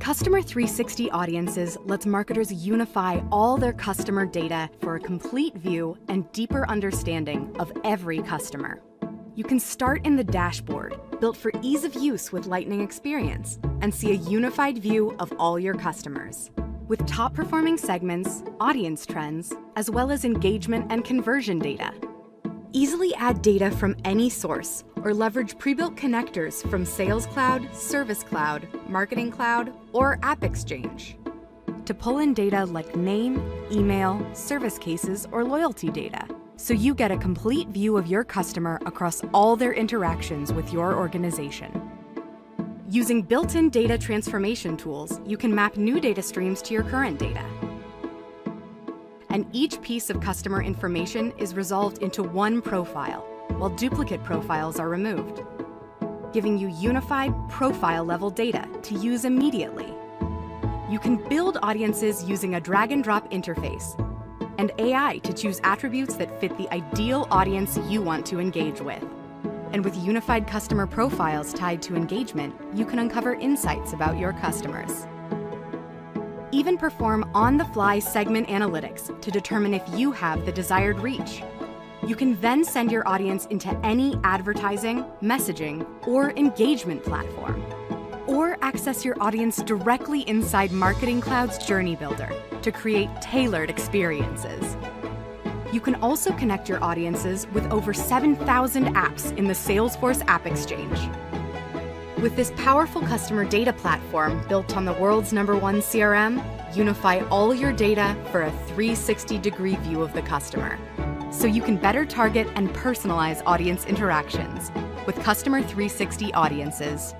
Customer 360 Audiences lets marketers unify all their customer data for a complete view and deeper understanding of every customer. You can start in the dashboard, built for ease of use with Lightning Experience, and see a unified view of all your customers. With top-performing segments, audience trends, as well as engagement and conversion data. Easily add data from any source or leverage pre-built connectors from Sales Cloud, Service Cloud, Marketing Cloud, or App Exchange to pull in data like name, email, service cases, or loyalty data, so you get a complete view of your customer across all their interactions with your organization. Using built-in data transformation tools, you can map new data streams to your current data. And each piece of customer information is resolved into one profile, while duplicate profiles are removed, giving you unified profile-level data to use immediately. You can build audiences using a drag-and-drop interface and AI to choose attributes that fit the ideal audience you want to engage with. And with unified customer profiles tied to engagement, you can uncover insights about your customers. Even perform on-the-fly segment analytics to determine if you have the desired reach. You can then send your audience into any advertising, messaging, or engagement platform. Or access your audience directly inside Marketing Cloud's Journey Builder to create tailored experiences. You can also connect your audiences with over 7,000 apps in the Salesforce App Exchange. With this powerful customer data platform built on the world's #1 CRM, unify all your data for a 360-degree view of the customer, so you can better target and personalize audience interactions with Customer 360 Audiences.